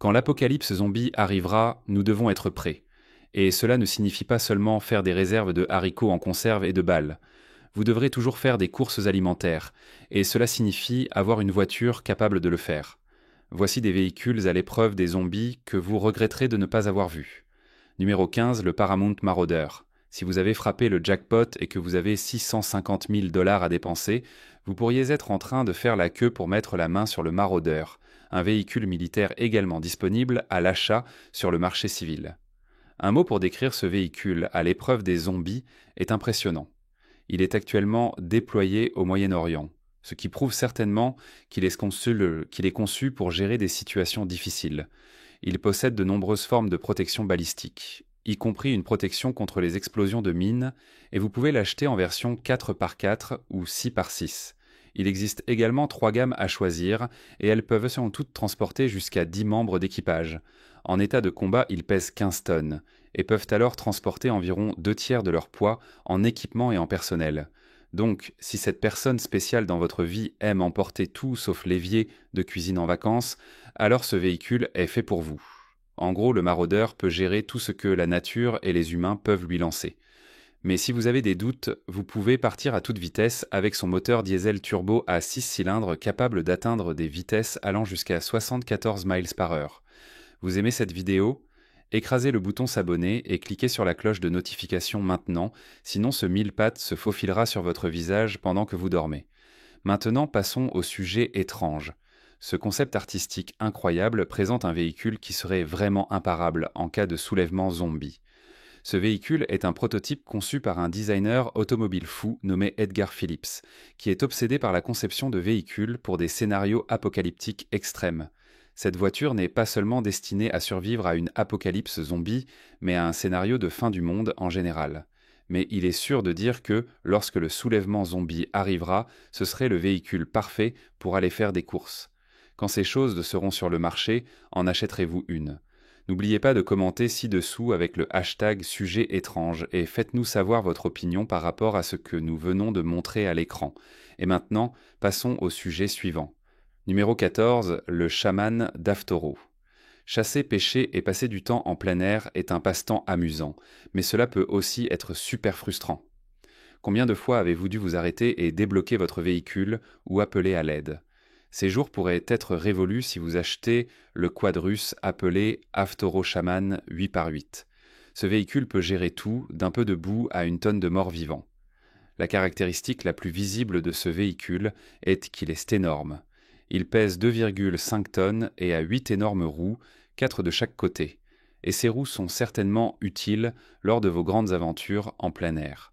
Quand l'apocalypse zombie arrivera, nous devons être prêts. Et cela ne signifie pas seulement faire des réserves de haricots en conserve et de balles. Vous devrez toujours faire des courses alimentaires, et cela signifie avoir une voiture capable de le faire. Voici des véhicules à l'épreuve des zombies que vous regretterez de ne pas avoir vus. Numéro 15, le Paramount Marauder. Si vous avez frappé le jackpot et que vous avez 650 000 $ à dépenser, vous pourriez être en train de faire la queue pour mettre la main sur le Marauder, un véhicule militaire également disponible à l'achat sur le marché civil. Un mot pour décrire ce véhicule à l'épreuve des zombies est impressionnant. Il est actuellement déployé au Moyen-Orient, ce qui prouve certainement qu'il est conçu pour gérer des situations difficiles. Il possède de nombreuses formes de protection balistique, y compris une protection contre les explosions de mines, et vous pouvez l'acheter en version 4x4 ou 6x6. Il existe également 3 gammes à choisir, et elles peuvent en toutes transporter jusqu'à 10 membres d'équipage. En état de combat, ils pèsent 15 tonnes, et peuvent alors transporter environ 2/3 de leur poids en équipement et en personnel. Donc, si cette personne spéciale dans votre vie aime emporter tout sauf l'évier de cuisine en vacances, alors ce véhicule est fait pour vous. En gros, le maraudeur peut gérer tout ce que la nature et les humains peuvent lui lancer. Mais si vous avez des doutes, vous pouvez partir à toute vitesse avec son moteur diesel turbo à 6 cylindres capable d'atteindre des vitesses allant jusqu'à 74 miles par heure. Vous aimez cette vidéo ? Écrasez le bouton s'abonner et cliquez sur la cloche de notification maintenant, sinon ce mille-pattes se faufilera sur votre visage pendant que vous dormez. Maintenant, passons au sujet étrange. Ce concept artistique incroyable présente un véhicule qui serait vraiment imparable en cas de soulèvement zombie. Ce véhicule est un prototype conçu par un designer automobile fou nommé Edgar Phillips, qui est obsédé par la conception de véhicules pour des scénarios apocalyptiques extrêmes. Cette voiture n'est pas seulement destinée à survivre à une apocalypse zombie, mais à un scénario de fin du monde en général. Mais il est sûr de dire que, lorsque le soulèvement zombie arrivera, ce serait le véhicule parfait pour aller faire des courses. Quand ces choses seront sur le marché, en achèterez-vous une ? N'oubliez pas de commenter ci-dessous avec le hashtag sujet étrange et faites-nous savoir votre opinion par rapport à ce que nous venons de montrer à l'écran. Et maintenant, passons au sujet suivant. Numéro 14, le chaman d'Aftoro. Chasser, pêcher et passer du temps en plein air est un passe-temps amusant, mais cela peut aussi être super frustrant. Combien de fois avez-vous dû vous arrêter et débloquer votre véhicule ou appeler à l'aide ? Ces jours pourraient être révolus si vous achetez le quad russe appelé Aftoro Shaman 8x8. Ce véhicule peut gérer tout, d'un peu de boue à une tonne de morts vivants. La caractéristique la plus visible de ce véhicule est qu'il est énorme. Il pèse 2,5 tonnes et a 8 énormes roues, 4 de chaque côté. Et ces roues sont certainement utiles lors de vos grandes aventures en plein air.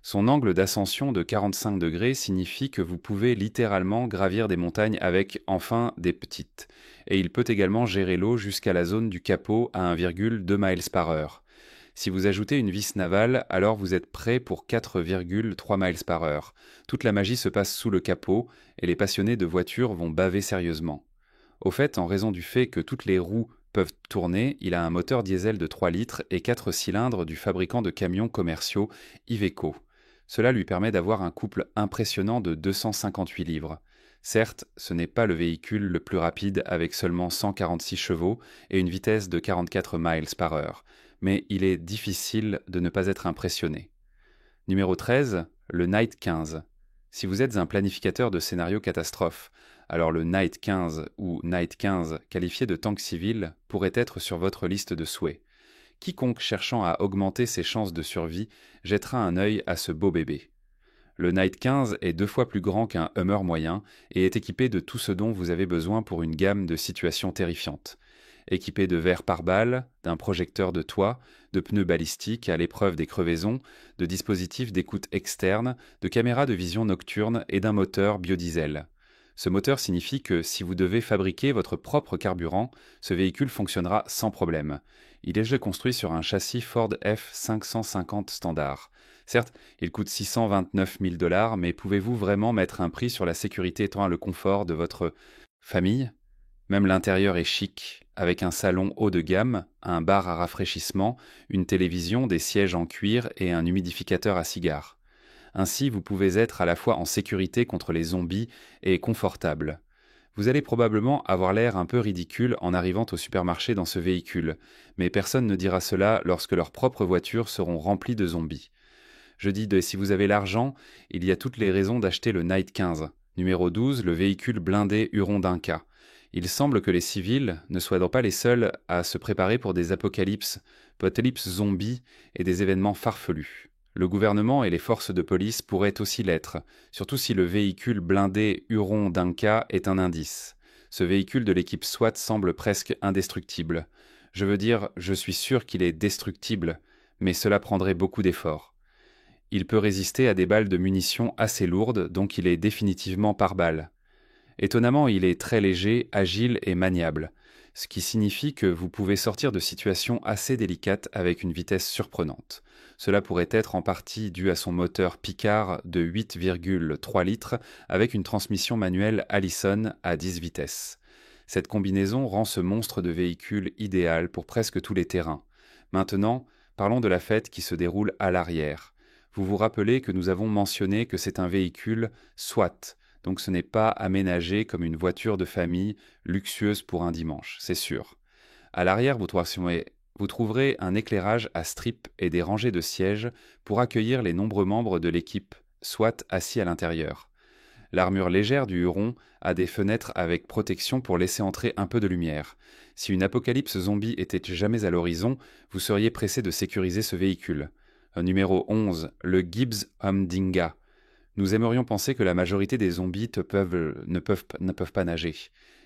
Son angle d'ascension de 45 degrés signifie que vous pouvez littéralement gravir des montagnes avec enfin des petites. Et il peut également gérer l'eau jusqu'à la zone du capot à 1,2 miles par heure. Si vous ajoutez une vis navale, alors vous êtes prêt pour 4,3 miles par heure. Toute la magie se passe sous le capot et les passionnés de voitures vont baver sérieusement. Au fait, en raison du fait que toutes les roues peuvent tourner, il a un moteur diesel de 3 litres et 4 cylindres du fabricant de camions commerciaux Iveco. Cela lui permet d'avoir un couple impressionnant de 258 livres. Certes, ce n'est pas le véhicule le plus rapide avec seulement 146 chevaux et une vitesse de 44 miles par heure, mais il est difficile de ne pas être impressionné. Numéro 13, le Night 15. Si vous êtes un planificateur de scénarios catastrophes, alors le Night 15 ou Night 15 qualifié de tank civil pourrait être sur votre liste de souhaits. Quiconque cherchant à augmenter ses chances de survie jettera un œil à ce beau bébé. Le Night 15 est 2 fois plus grand qu'un Hummer moyen et est équipé de tout ce dont vous avez besoin pour une gamme de situations terrifiantes. Équipé de verres pare-balles, d'un projecteur de toit, de pneus balistiques à l'épreuve des crevaisons, de dispositifs d'écoute externe, de caméras de vision nocturne et d'un moteur biodiesel. Ce moteur signifie que si vous devez fabriquer votre propre carburant, ce véhicule fonctionnera sans problème. Il est construit sur un châssis Ford F550 standard. Certes, il coûte 629 000 $, mais pouvez-vous vraiment mettre un prix sur la sécurité et le confort de votre famille ? Même l'intérieur est chic, avec un salon haut de gamme, un bar à rafraîchissement, une télévision, des sièges en cuir et un humidificateur à cigares. Ainsi, vous pouvez être à la fois en sécurité contre les zombies et confortable. Vous allez probablement avoir l'air un peu ridicule en arrivant au supermarché dans ce véhicule, mais personne ne dira cela lorsque leurs propres voitures seront remplies de zombies. Si vous avez l'argent, il y a toutes les raisons d'acheter le Night 15. Numéro 12, le véhicule blindé Huron d'Inca. Il semble que les civils ne soient donc pas les seuls à se préparer pour des apocalypses zombies et des événements farfelus. Le gouvernement et les forces de police pourraient aussi l'être, surtout si le véhicule blindé Huron d'Inca est un indice. Ce véhicule de l'équipe SWAT semble presque indestructible. Je suis sûr qu'il est destructible, mais cela prendrait beaucoup d'efforts. Il peut résister à des balles de munitions assez lourdes, donc il est définitivement pare balles. Étonnamment, il est très léger, agile et maniable, ce qui signifie que vous pouvez sortir de situations assez délicates avec une vitesse surprenante. Cela pourrait être en partie dû à son moteur Picard de 8,3 litres avec une transmission manuelle Allison à 10 vitesses. Cette combinaison rend ce monstre de véhicule idéal pour presque tous les terrains. Maintenant, parlons de la fête qui se déroule à l'arrière. Vous vous rappelez que nous avons mentionné que c'est un véhicule SWAT, donc ce n'est pas aménagé comme une voiture de famille luxueuse pour un dimanche, c'est sûr. À l'arrière, vous trouverez un éclairage à strip et des rangées de sièges pour accueillir les nombreux membres de l'équipe SWAT assis à l'intérieur. L'armure légère du Huron a des fenêtres avec protection pour laisser entrer un peu de lumière. Si une apocalypse zombie était jamais à l'horizon, vous seriez pressé de sécuriser ce véhicule. Numéro 11, le Gibbs Humdinger. Nous aimerions penser que la majorité des zombies ne peuvent pas nager.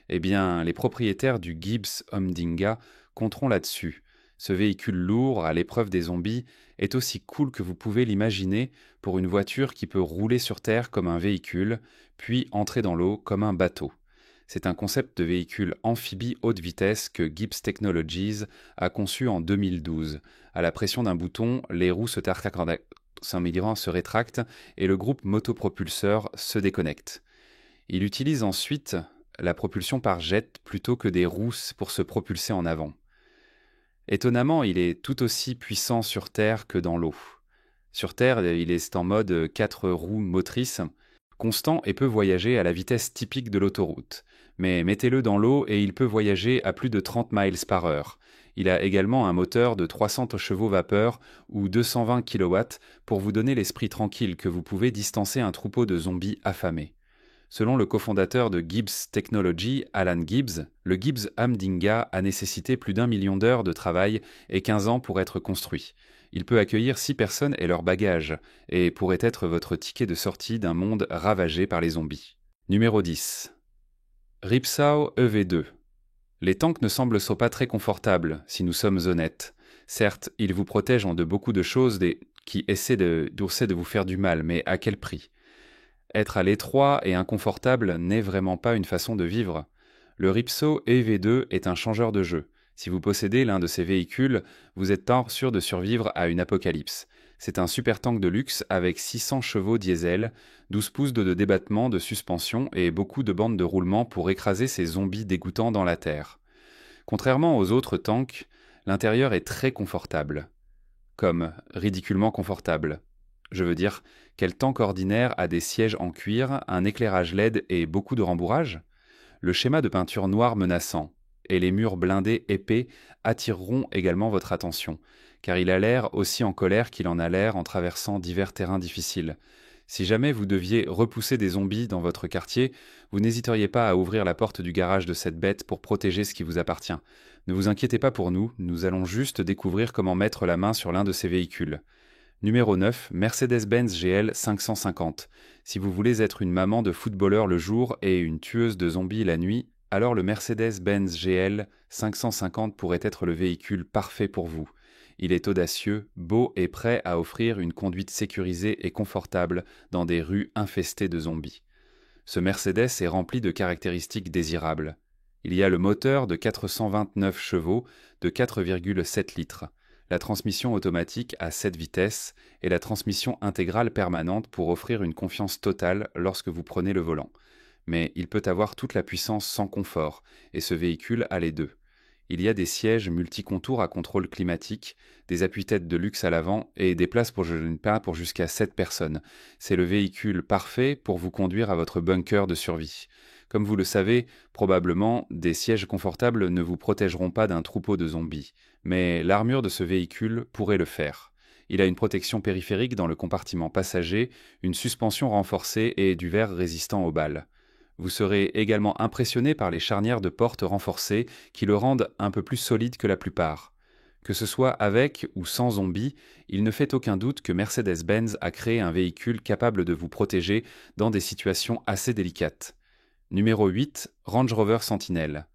Eh bien, les propriétaires du Gibbs Humdinger compteront là-dessus. Ce véhicule lourd, à l'épreuve des zombies, est aussi cool que vous pouvez l'imaginer pour une voiture qui peut rouler sur terre comme un véhicule, puis entrer dans l'eau comme un bateau. C'est un concept de véhicule amphibie haute vitesse que Gibbs Technologies a conçu en 2012. À la pression d'un bouton, les roues se rétractent et le groupe motopropulseur se déconnecte. Il utilise ensuite la propulsion par jet plutôt que des roues pour se propulser en avant. Étonnamment, il est tout aussi puissant sur Terre que dans l'eau. Sur Terre, il est en mode 4 roues motrices, constant et peut voyager à la vitesse typique de l'autoroute. Mais mettez-le dans l'eau et il peut voyager à plus de 30 miles par heure. Il a également un moteur de 300 chevaux vapeur ou 220 kW pour vous donner l'esprit tranquille que vous pouvez distancer un troupeau de zombies affamés. Selon le cofondateur de Gibbs Technology, Alan Gibbs, le Gibbs Humdinger a nécessité plus d'1 million d'heures de travail et 15 ans pour être construit. Il peut accueillir 6 personnes et leurs bagages, et pourrait être votre ticket de sortie d'un monde ravagé par les zombies. Numéro 10. Ripsaw EV2. Les tanks ne semblent pas très confortables, si nous sommes honnêtes. Certes, ils vous protègent de beaucoup de choses qui essaient de vous faire du mal, mais à quel prix ? Être à l'étroit et inconfortable n'est vraiment pas une façon de vivre. Le Ripsaw EV2 est un changeur de jeu. Si vous possédez l'un de ces véhicules, vous êtes sûr de survivre à une apocalypse. C'est un super tank de luxe avec 600 chevaux diesel, 12 pouces de débattement de suspension et beaucoup de bandes de roulement pour écraser ces zombies dégoûtants dans la terre. Contrairement aux autres tanks, l'intérieur est très confortable. Comme ridiculement confortable. Je veux dire, quel tank ordinaire a des sièges en cuir, un éclairage LED et beaucoup de rembourrage ? Le schéma de peinture noire menaçant et les murs blindés épais attireront également votre attention, car il a l'air aussi en colère qu'il en a l'air en traversant divers terrains difficiles. Si jamais vous deviez repousser des zombies dans votre quartier, vous n'hésiteriez pas à ouvrir la porte du garage de cette bête pour protéger ce qui vous appartient. Ne vous inquiétez pas pour nous, nous allons juste découvrir comment mettre la main sur l'un de ces véhicules. Numéro 9, Mercedes-Benz GL 550. Si vous voulez être une maman de footballeur le jour et une tueuse de zombies la nuit, alors le Mercedes-Benz GL 550 pourrait être le véhicule parfait pour vous. Il est audacieux, beau et prêt à offrir une conduite sécurisée et confortable dans des rues infestées de zombies. Ce Mercedes est rempli de caractéristiques désirables. Il y a le moteur de 429 chevaux de 4,7 litres, la transmission automatique à 7 vitesses et la transmission intégrale permanente pour offrir une confiance totale lorsque vous prenez le volant. Mais il peut avoir toute la puissance sans confort, et ce véhicule a les deux. Il y a des sièges multicontours à contrôle climatique, des appuis-têtes de luxe à l'avant et des places pour jusqu'à 7 personnes. C'est le véhicule parfait pour vous conduire à votre bunker de survie. Comme vous le savez, probablement, des sièges confortables ne vous protégeront pas d'un troupeau de zombies, mais l'armure de ce véhicule pourrait le faire. Il a une protection périphérique dans le compartiment passager, une suspension renforcée et du verre résistant aux balles. Vous serez également impressionné par les charnières de porte renforcées qui le rendent un peu plus solide que la plupart. Que ce soit avec ou sans zombies, il ne fait aucun doute que Mercedes-Benz a créé un véhicule capable de vous protéger dans des situations assez délicates. Numéro 8, Range Rover Sentinel.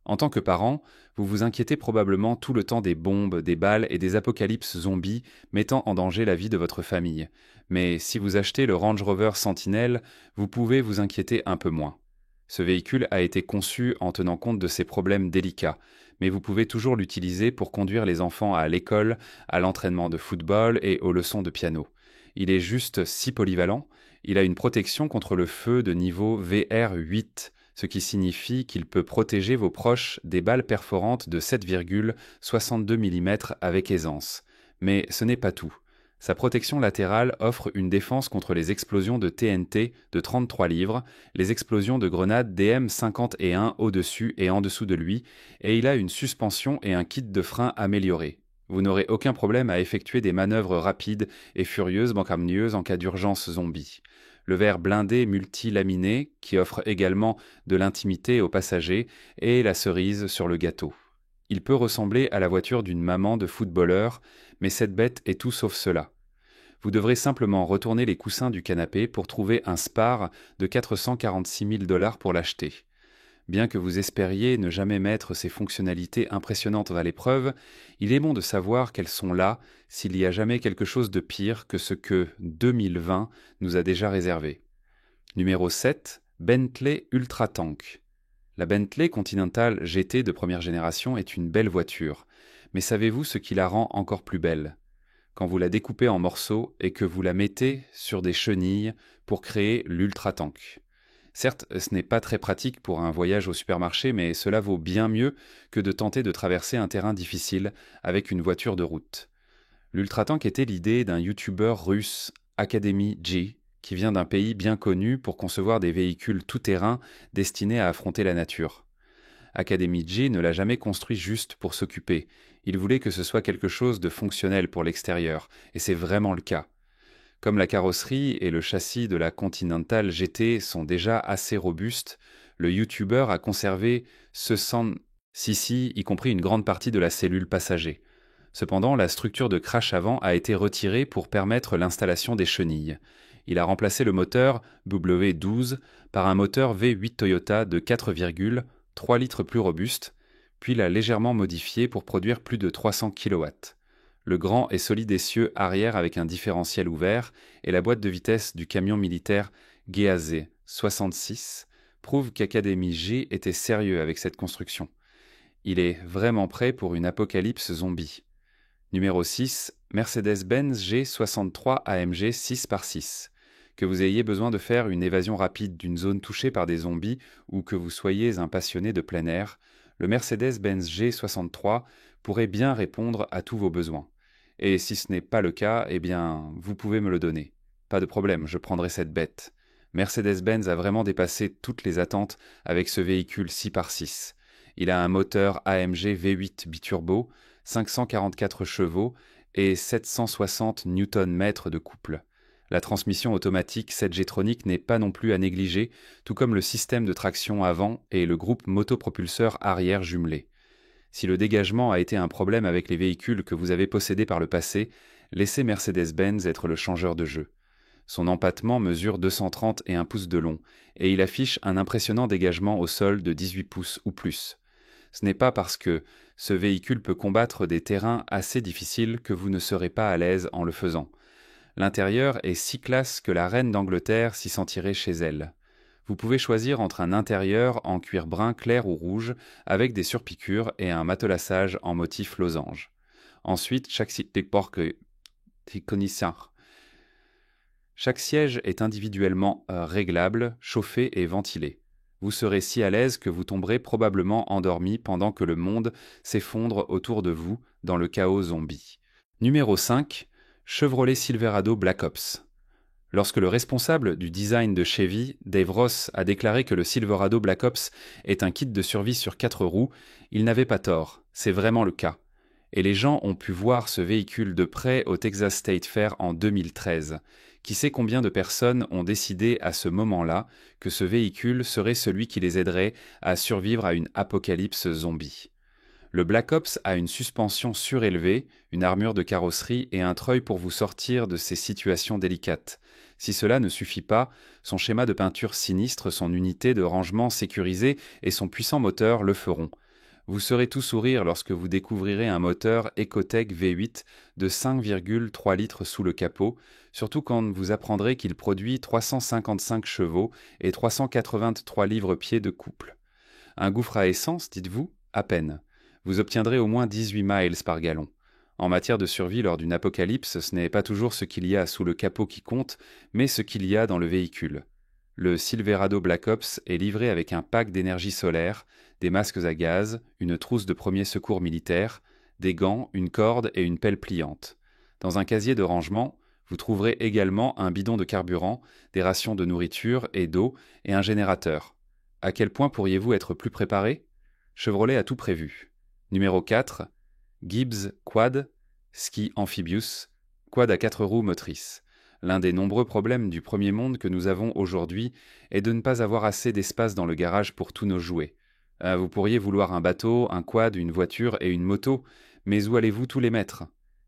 En tant que parent, vous vous inquiétez probablement tout le temps des bombes, des balles et des apocalypses zombies mettant en danger la vie de votre famille. Mais si vous achetez le Range Rover Sentinel, vous pouvez vous inquiéter un peu moins. Ce véhicule a été conçu en tenant compte de ces problèmes délicats, mais vous pouvez toujours l'utiliser pour conduire les enfants à l'école, à l'entraînement de football et aux leçons de piano. Il est juste si polyvalent, il a une protection contre le feu de niveau VR8, ce qui signifie qu'il peut protéger vos proches des balles perforantes de 7,62 mm avec aisance. Mais ce n'est pas tout. Sa protection latérale offre une défense contre les explosions de TNT de 33 livres, les explosions de grenades DM51 au-dessus et en dessous de lui, et il a une suspension et un kit de frein amélioré. Vous n'aurez aucun problème à effectuer des manœuvres rapides et furieuses bancamieuses en cas d'urgence zombie. Le verre blindé multilaminé, qui offre également de l'intimité aux passagers, et la cerise sur le gâteau. Il peut ressembler à la voiture d'une maman de footballeur, mais cette bête est tout sauf cela. Vous devrez simplement retourner les coussins du canapé pour trouver un spare de 446 000 $ pour l'acheter. Bien que vous espériez ne jamais mettre ces fonctionnalités impressionnantes à l'épreuve, il est bon de savoir qu'elles sont là s'il y a jamais quelque chose de pire que ce que 2020 nous a déjà réservé. Numéro 7, Bentley Ultra Tank. La Bentley Continental GT de première génération est une belle voiture, mais savez-vous ce qui la rend encore plus belle ? Quand vous la découpez en morceaux et que vous la mettez sur des chenilles pour créer l'Ultra Tank. Certes, ce n'est pas très pratique pour un voyage au supermarché, mais cela vaut bien mieux que de tenter de traverser un terrain difficile avec une voiture de route. L'Ultratank était l'idée d'un youtubeur russe, Academy G, qui vient d'un pays bien connu pour concevoir des véhicules tout-terrain destinés à affronter la nature. Academy G ne l'a jamais construit juste pour s'occuper, il voulait que ce soit quelque chose de fonctionnel pour l'extérieur, et c'est vraiment le cas. Comme la carrosserie et le châssis de la Continental GT sont déjà assez robustes, le youtubeur a conservé ce sans sissi, y compris une grande partie de la cellule passager. Cependant, la structure de crash avant a été retirée pour permettre l'installation des chenilles. Il a remplacé le moteur W12 par un moteur V8 Toyota de 4,3 litres plus robuste, puis l'a légèrement modifié pour produire plus de 300 kW. Le grand et solide essieu arrière avec un différentiel ouvert et la boîte de vitesse du camion militaire GAZ 66 prouvent qu'Academy G était sérieux avec cette construction. Il est vraiment prêt pour une apocalypse zombie. Numéro 6, Mercedes-Benz G63 AMG 6x6. Que vous ayez besoin de faire une évasion rapide d'une zone touchée par des zombies ou que vous soyez un passionné de plein air, le Mercedes-Benz G63 pourrait bien répondre à tous vos besoins. Et si ce n'est pas le cas, eh bien, vous pouvez me le donner. Pas de problème, je prendrai cette bête. Mercedes-Benz a vraiment dépassé toutes les attentes avec ce véhicule 6x6. Il a un moteur AMG V8 biturbo, 544 chevaux et 760 Nm de couple. La transmission automatique 7G-tronique n'est pas non plus à négliger, tout comme le système de traction avant et le groupe motopropulseur arrière jumelé. Si le dégagement a été un problème avec les véhicules que vous avez possédés par le passé, laissez Mercedes-Benz être le changeur de jeu. Son empattement mesure 230 et 1 pouce de long, et il affiche un impressionnant dégagement au sol de 18 pouces ou plus. Ce n'est pas parce que ce véhicule peut combattre des terrains assez difficiles que vous ne serez pas à l'aise en le faisant. L'intérieur est si classe que la reine d'Angleterre s'y sentirait chez elle. Vous pouvez choisir entre un intérieur en cuir brun clair ou rouge avec des surpiqûres et un matelassage en motif losange. Ensuite, chaque siège est individuellement réglable, chauffé et ventilé. Vous serez si à l'aise que vous tomberez probablement endormi pendant que le monde s'effondre autour de vous dans le chaos zombie. Numéro 5, Chevrolet Silverado Black Ops. Lorsque le responsable du design de Chevy, Dave Ross, a déclaré que le Silverado Black Ops est un kit de survie sur 4 roues, il n'avait pas tort, c'est vraiment le cas. Et les gens ont pu voir ce véhicule de près au Texas State Fair en 2013. Qui sait combien de personnes ont décidé à ce moment-là que ce véhicule serait celui qui les aiderait à survivre à une apocalypse zombie. Le Black Ops a une suspension surélevée, une armure de carrosserie et un treuil pour vous sortir de ces situations délicates. Si cela ne suffit pas, son schéma de peinture sinistre, son unité de rangement sécurisée et son puissant moteur le feront. Vous serez tout sourire lorsque vous découvrirez un moteur Ecotec V8 de 5,3 litres sous le capot, surtout quand vous apprendrez qu'il produit 355 chevaux et 383 livres-pieds de couple. Un gouffre à essence, dites-vous? À peine. Vous obtiendrez au moins 18 miles par gallon. En matière de survie lors d'une apocalypse, ce n'est pas toujours ce qu'il y a sous le capot qui compte, mais ce qu'il y a dans le véhicule. Le Silverado Black Ops est livré avec un pack d'énergie solaire, des masques à gaz, une trousse de premier secours militaire, des gants, une corde et une pelle pliante. Dans un casier de rangement, vous trouverez également un bidon de carburant, des rations de nourriture et d'eau et un générateur. À quel point pourriez-vous être plus préparé? Chevrolet a tout prévu. Numéro 4. Gibbs Quad, ski amphibious, quad à 4 roues motrices. L'un des nombreux problèmes du premier monde que nous avons aujourd'hui est de ne pas avoir assez d'espace dans le garage pour tous nos jouets. Vous pourriez vouloir un bateau, un quad, une voiture et une moto, mais où allez-vous tous les mettre?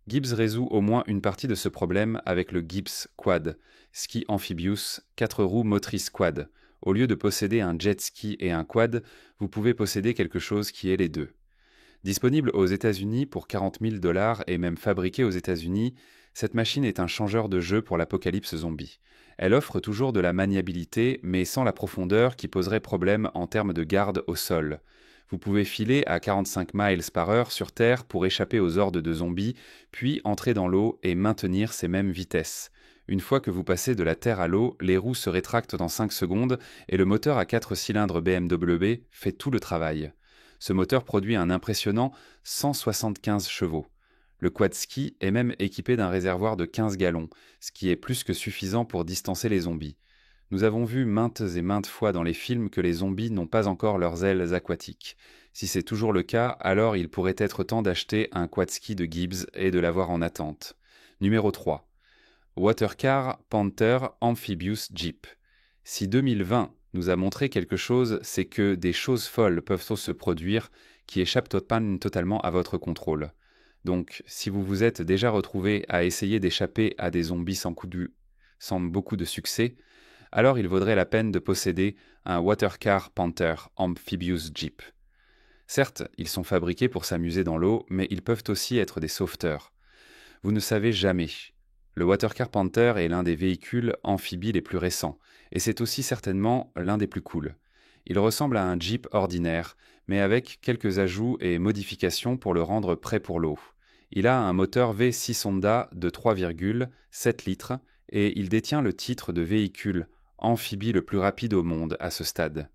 Gibbs résout au moins une partie de ce problème avec le Gibbs Quad, ski amphibious, 4 roues motrices quad. Au lieu de posséder un jet ski et un quad, vous pouvez posséder quelque chose qui est les deux. Disponible aux États-Unis pour 40 000 $ et même fabriquée aux États-Unis, cette machine est un changeur de jeu pour l'apocalypse zombie. Elle offre toujours de la maniabilité, mais sans la profondeur qui poserait problème en termes de garde au sol. Vous pouvez filer à 45 miles par heure sur Terre pour échapper aux hordes de zombies, puis entrer dans l'eau et maintenir ces mêmes vitesses. Une fois que vous passez de la terre à l'eau, les roues se rétractent dans 5 secondes et le moteur à 4 cylindres BMW fait tout le travail. Ce moteur produit un impressionnant 175 chevaux. Le quad ski est même équipé d'un réservoir de 15 gallons, ce qui est plus que suffisant pour distancer les zombies. Nous avons vu maintes et maintes fois dans les films que les zombies n'ont pas encore leurs ailes aquatiques. Si c'est toujours le cas, alors il pourrait être temps d'acheter un quad ski de Gibbs et de l'avoir en attente. Numéro 3. Watercar Panther Amphibious Jeep. Si 2020 nous a montré quelque chose, c'est que des choses folles peuvent se produire qui échappent totalement à votre contrôle. Donc, si vous vous êtes déjà retrouvé à essayer d'échapper à des zombies sans beaucoup de succès, alors il vaudrait la peine de posséder un Watercar Panther Amphibious Jeep. Certes, ils sont fabriqués pour s'amuser dans l'eau, mais ils peuvent aussi être des sauveteurs. Vous ne savez jamais. Le Watercar Panther est l'un des véhicules amphibies les plus récents, et c'est aussi certainement l'un des plus cools. Il ressemble à un Jeep ordinaire, mais avec quelques ajouts et modifications pour le rendre prêt pour l'eau. Il a un moteur V6 Honda de 3,7 litres et il détient le titre de véhicule amphibie le plus rapide au monde à ce stade.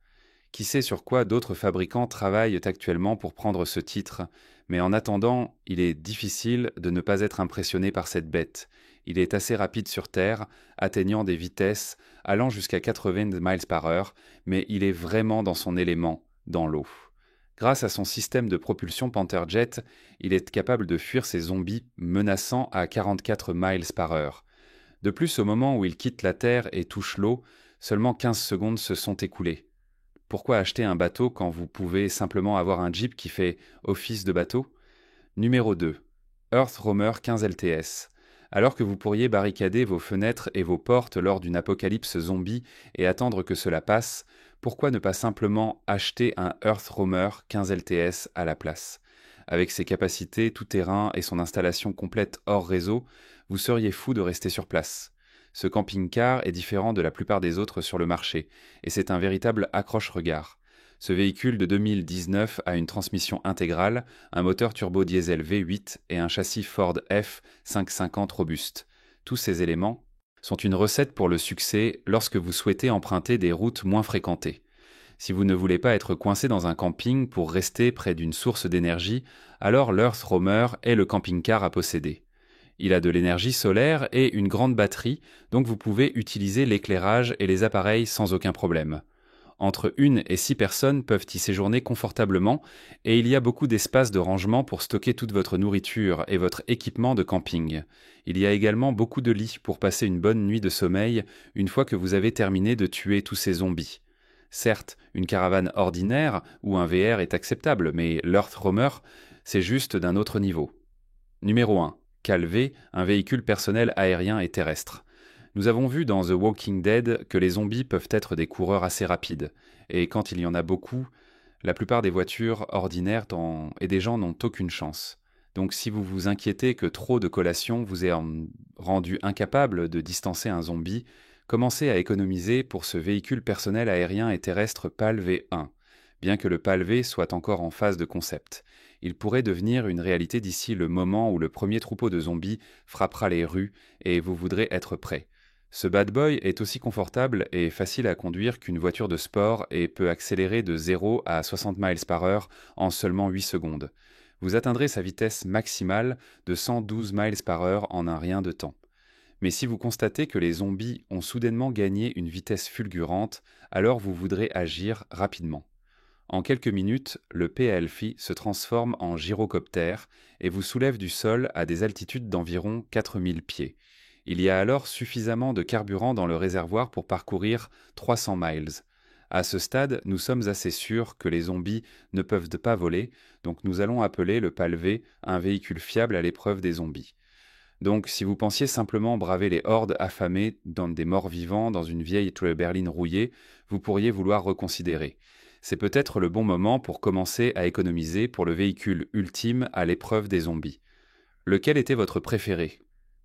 Qui sait sur quoi d'autres fabricants travaillent actuellement pour prendre ce titre, mais en attendant, il est difficile de ne pas être impressionné par cette bête. Il est assez rapide sur Terre, atteignant des vitesses allant jusqu'à 80 miles par heure, mais il est vraiment dans son élément, dans l'eau. Grâce à son système de propulsion Panther Jet, il est capable de fuir ces zombies menaçants à 44 miles par heure. De plus, au moment où il quitte la Terre et touche l'eau, seulement 15 secondes se sont écoulées. Pourquoi acheter un bateau quand vous pouvez simplement avoir un Jeep qui fait office de bateau? Numéro 2. Earth Roamer 15 LTS. Alors que vous pourriez barricader vos fenêtres et vos portes lors d'une apocalypse zombie et attendre que cela passe, pourquoi ne pas simplement acheter un Earth Roamer 15 LTS à la place? Avec ses capacités tout-terrain et son installation complète hors réseau, vous seriez fou de rester sur place. Ce camping-car est différent de la plupart des autres sur le marché, et c'est un véritable accroche-regard. Ce véhicule de 2019 a une transmission intégrale, un moteur turbo-diesel V8 et un châssis Ford F550 robuste. Tous ces éléments sont une recette pour le succès lorsque vous souhaitez emprunter des routes moins fréquentées. Si vous ne voulez pas être coincé dans un camping pour rester près d'une source d'énergie, alors l'Earth Roamer est le camping-car à posséder. Il a de l'énergie solaire et une grande batterie, donc vous pouvez utiliser l'éclairage et les appareils sans aucun problème. Entre 1 et 6 personnes peuvent y séjourner confortablement et il y a beaucoup d'espace de rangement pour stocker toute votre nourriture et votre équipement de camping. Il y a également beaucoup de lits pour passer une bonne nuit de sommeil une fois que vous avez terminé de tuer tous ces zombies. Certes, une caravane ordinaire ou un VR est acceptable, mais l'Earth Roamer, c'est juste d'un autre niveau. Numéro 1. Calvé, un véhicule personnel aérien et terrestre. Nous avons vu dans The Walking Dead que les zombies peuvent être des coureurs assez rapides, et quand il y en a beaucoup, la plupart des voitures ordinaires et des gens n'ont aucune chance. Donc si vous vous inquiétez que trop de collations vous aient rendu incapable de distancer un zombie, commencez à économiser pour ce véhicule personnel aérien et terrestre PAL V1, bien que le PAL V soit encore en phase de concept. Il pourrait devenir une réalité d'ici le moment où le premier troupeau de zombies frappera les rues et vous voudrez être prêt. Ce bad boy est aussi confortable et facile à conduire qu'une voiture de sport et peut accélérer de 0 à 60 miles par heure en seulement 8 secondes. Vous atteindrez sa vitesse maximale de 112 miles par heure en un rien de temps. Mais si vous constatez que les zombies ont soudainement gagné une vitesse fulgurante, alors vous voudrez agir rapidement. En quelques minutes, le PALFI se transforme en gyrocoptère et vous soulève du sol à des altitudes d'environ 4000 pieds. Il y a alors suffisamment de carburant dans le réservoir pour parcourir 300 miles. À ce stade, nous sommes assez sûrs que les zombies ne peuvent pas voler, donc nous allons appeler le PAL-V un véhicule fiable à l'épreuve des zombies. Donc, si vous pensiez simplement braver les hordes affamées dans des morts-vivants dans une vieille berline rouillée, vous pourriez vouloir reconsidérer. C'est peut-être le bon moment pour commencer à économiser pour le véhicule ultime à l'épreuve des zombies. Lequel était votre préféré ?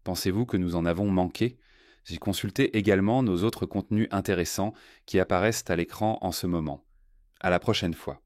Pensez-vous que nous en avons manqué ? J'ai consulté également nos autres contenus intéressants qui apparaissent à l'écran en ce moment. À la prochaine fois.